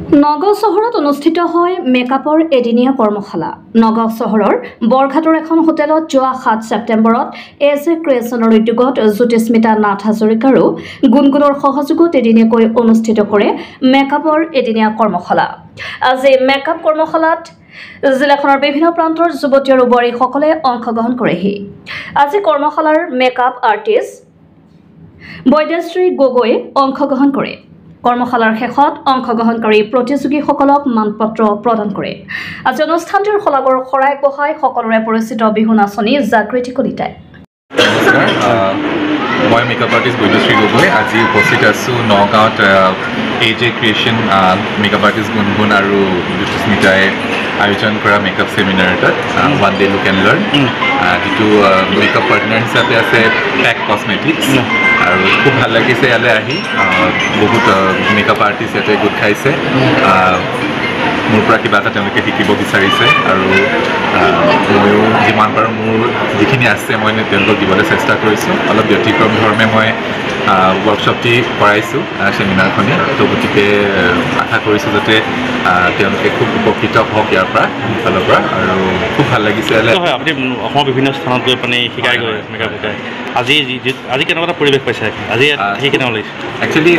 নগাঁও চহৰত অনুষ্ঠিত হয় মেকআপৰ এদিনীয়া কৰ্মশালা। নগাঁও চহৰৰ বৰঘাটৰ এখন হোটেলত যোৱা 7 ছেপ্টেম্বৰত এজে ক্ৰিয়েশ্যনৰ উদ্যোগত জ্যোতিস্মিতা নাথ হাজৰিকা আৰু গুণগুণৰ সহযোগত এদিনীয়াকৈ অনুষ্ঠিত কৰে মেকআপৰ এদিনীয়া কৰ্মশালা। আজি মেকআপ কৰ্মশালাত জিলাখনৰ বিভিন্ন প্ৰান্তৰ যুৱতী আৰু বোৱাৰীসকলে অংশগ্ৰহণ কৰেহি। আজি কৰ্মশালাৰ মেকআপ আৰ্টিষ্ট বৈদ্যশ্ৰী গগৈ অংশগ্ৰহণ কৰে। কৰ্মশালাৰ শেষত অংশগ্ৰহণকাৰী প্ৰতিযোগীসকলক মানপত্ৰ প্ৰদান কৰে। আজি অনুষ্ঠানটিৰ শলাগৰ শৰাই বহাই সকলোৰে পৰিচিত বিহু নাচনী জাগৃতি কলিতাই। মই মেকআপ আৰ্টিষ্ট বৈদ্যশ্ৰী গগৈ আজি উপস্থিত আছোঁ নগাঁৱত এজে ক্ৰিয়েশ্যন মেকআপ আৰ্টিষ্ট গুণগুণ আৰু জ্যোতিস্মিতাই আয়োজন কৰা মেকআপ ছেমিনাৰ এটাত one day look and learn, যিটো মেকআপ পাৰ্টনাৰ হিচাপে আছে পেক কছমেটিক্স। আৰু খুব ভাল লাগিছে ইয়ালৈ আহি, বহুত মেকআপ আৰ্টিষ্ট ইয়াতে গোট খাইছে। মোৰ পৰা কিবা এটা তেওঁলোকে শিকিব বিচাৰিছে আৰু ময়ো যিমান পাৰোঁ মোৰ যিখিনি আছে মই তেওঁলোকক দিবলৈ চেষ্টা কৰিছোঁ। অলপ ব্যতিক্ৰম ধৰণে মই ৱৰ্কশ্বপটি কৰাইছোঁ ছেমিনাৰখনি, তো গতিকে আশা কৰিছোঁ যাতে তেওঁলোকে খুব উপকৃত হওক ইয়াৰ পৰা, ফালৰ পৰা। আৰু খুব ভাল লাগিছে ইয়ালৈ। হয়, আপুনি অসমৰ বিভিন্ন স্থানত গৈ পানী শিকাই গৈ মেকআপ শিকাই। আজি কেনেকুৱা এটা পৰিৱেশ পাইছে? আজি সেই কেনেকুৱা লাগিছে? একচুৱেলি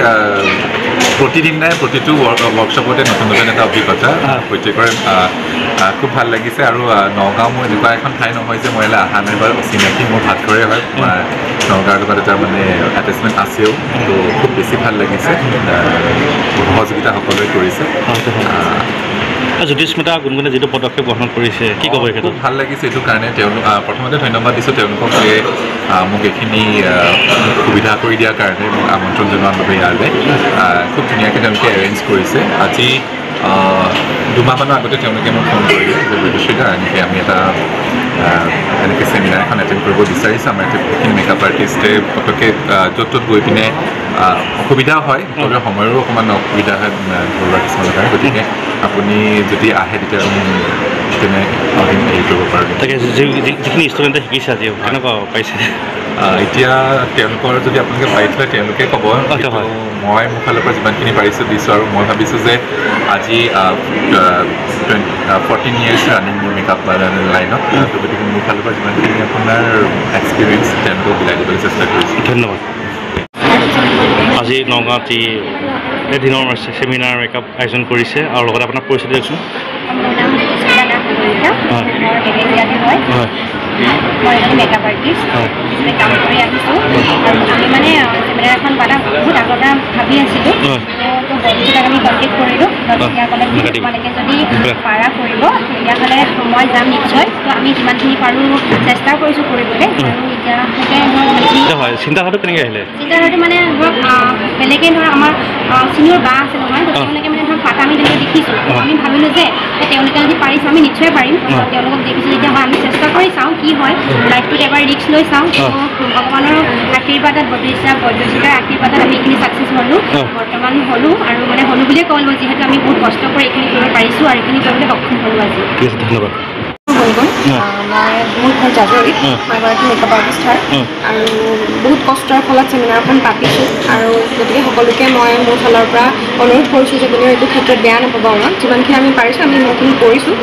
প্ৰতিদিনাই প্ৰতিটো ৱৰ্কশ্বপতে নতুন নতুন এটা অভিজ্ঞতা প্ৰত্যেকৰে খুব ভাল লাগিছে। আৰু নগাঁও মোৰ এনেকুৱা এখন ঠাই নহয় যে মই ইয়ালৈ অহা নাই বা অচিনাকি, মোৰ ভাতঘৰে হয়। নগাঁৱৰ লগত এটা মানে এটেচমেণ্ট আছেও, তো খুব বেছি ভাল লাগিছে। সহযোগিতা সকলোৱে কৰিছে। জ্যোতিস্মিতা গুণগুণে যিটো পদক্ষেপ গ্ৰহণ কৰিছে, কি ক'ব? খুব ভাল লাগিছে এইটো কাৰণে। তেওঁলোক প্ৰথমতে ধন্যবাদ দিছোঁ তেওঁলোকক, মোক এইখিনি সুবিধা কৰি দিয়াৰ কাৰণে, মোক আমন্ত্ৰণ জনোৱাৰ বাবে ইয়ালৈ। খুব ধুনীয়াকৈ তেওঁলোকে এৰেঞ্জ কৰিছে। আজি 2 মাহমানৰ আগতে তেওঁলোকে মোক ফোন কৰিলে যে বৈদ্যশ্ৰীদা এনেকৈ আমি এনেকৈ ছেমিনাৰ এখন এটেণ্ড কৰিব বিচাৰিছোঁ। আমাৰ এতিয়া বহুতখিনি মেকআপ আৰ্টিষ্টে পটককৈ য'ত ত'ত গৈ পিনে অসুবিধাও হয়, সকলোৰে সময়ৰো অকণমান অসুবিধা হয় ঘৰুৱা কিছুমানৰ কাৰণে। গতিকে আপুনি যদি আহে তেতিয়া আমি তেনে হেৰি কৰিব পাৰোঁ। তাকে যিখিনি ষ্টুডেণ্টে শিকিছে আজি কেনেকুৱা পাইছে? এতিয়া তেওঁলোকৰ যদি আপোনালোকে পাই থয় তেওঁলোকে ক'ব। মই মোৰ ফালৰ পৰা যিমানখিনি পাৰিছোঁ দিছোঁ। আৰু মই ভাবিছোঁ যে আজি 14 years ৰানিং মোৰ মেকআপ লাইনত, গতিকে মোৰ ফালৰ পৰা যিমানখিনি আপোনাৰ এক্সপিৰিয়েঞ্চ তেওঁলোকক বিলাই দিবলৈ চেষ্টা কৰিছোঁ। ধন্যবাদ। আজি নগাঁৱত এদিনৰ ছেমিনাৰ মেকআপ আয়োজন কৰিছে, আৰু লগতে আপোনাৰ পৰিচয় দিয়কচোন। মই এজন মেকআপ আৰ্টিষ্ট হিচাপে কাম কৰি আহিছোঁ। আৰু আমি মানে ছেমিনাৰ এখন পাতা বহুত আগৰ পৰা ভাবি আছিলোঁ। তো বৈদ্যুতিক আমি কণ্টেক্ট কৰিলোঁ। তেতিয়া ক'লে তোমালোকে যদি পাৰা কৰিব তেতিয়াহ'লে মই যাম নিশ্চয়। তো আমি যিমানখিনি পাৰোঁ চেষ্টা কৰিছোঁ কৰিবলৈ। আৰু এতিয়া হয়, চিন্তাধাৰাটো কেনেকৈ আহিলে? চিন্তাধাৰাটো মানে ধৰক বেলেগে ধৰক আমাৰ চিনিয়ৰ বা আছে নহয়, তেওঁলোকে মানে ধৰক পাতা আমি তেনেকৈ দেখিছোঁ। আমি ভাবিলোঁ যে তেওঁলোকে যদি পাৰিছোঁ আমি নিশ্চয় পাৰিম। তেওঁলোকক দেখিছোঁ যেতিয়া আমি চেষ্টা কৰি চাওঁ কি হয়, লাইফটোত এবাৰ ৰিস্ক লৈ চাওঁ। ভগৱানৰ আশীৰ্বাদত বৈদ্যশ্ৰীতাৰ আশীৰ্বাদত আমি এইখিনি ছাকচেছ হ'লোঁ, বৰ্তমান হ'লোঁ। আৰু মানে হ'লোঁ বুলিয়ে ক'ব লাগিব, যিহেতু আমি বহুত কষ্ট কৰি এইখিনি কৰিব পাৰিছোঁ আৰু এইখিনি কৰিবলৈ সক্ষম হ'লোঁ আজি। ধন্যবাদ। মই মোৰ ঘৰ জাজৰিত, মই এগৰাকী মেকআপ আৰ্টিষ্ট হয়। আৰু বহুত কষ্টৰ ফলত ছেমিনাৰখন পাতিছোঁ। আৰু গতিকে সকলোকে মই মোৰ ফালৰ পৰা অনুৰোধ কৰিছোঁ যে কোনেও এইটো ক্ষেত্ৰত বেয়া নাপাব। আমাক যিমানখিনি আমি পাৰিছোঁ আমি সিমানখিনি কৰিছোঁ।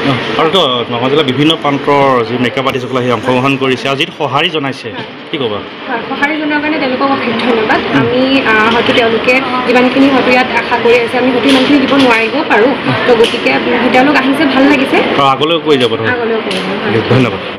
আৰু নগাঁও জিলাৰ বিভিন্ন প্ৰান্তৰ যি মেকআপ আৰ্টিষ্টসকলে আহি অংশগ্ৰহণ কৰিছে, আজি সঁহাৰি জনাইছে, কি ক'বা? হয়, সঁহাৰি জনোৱাৰ কাৰণে তেওঁলোকক অশেষ ধন্যবাদ। আমি হয়তো তেওঁলোকে যিমানখিনি হয়তো ইয়াত আশা কৰি আছে আমি হয়তো ইমানখিনি দিব নোৱাৰিবও পাৰোঁ। তো গতিকে তেওঁলোক আহিছে, ভাল লাগিছে। আগলৈও কৈ যাব। আগলৈও কৰিব। ধন্যবাদ।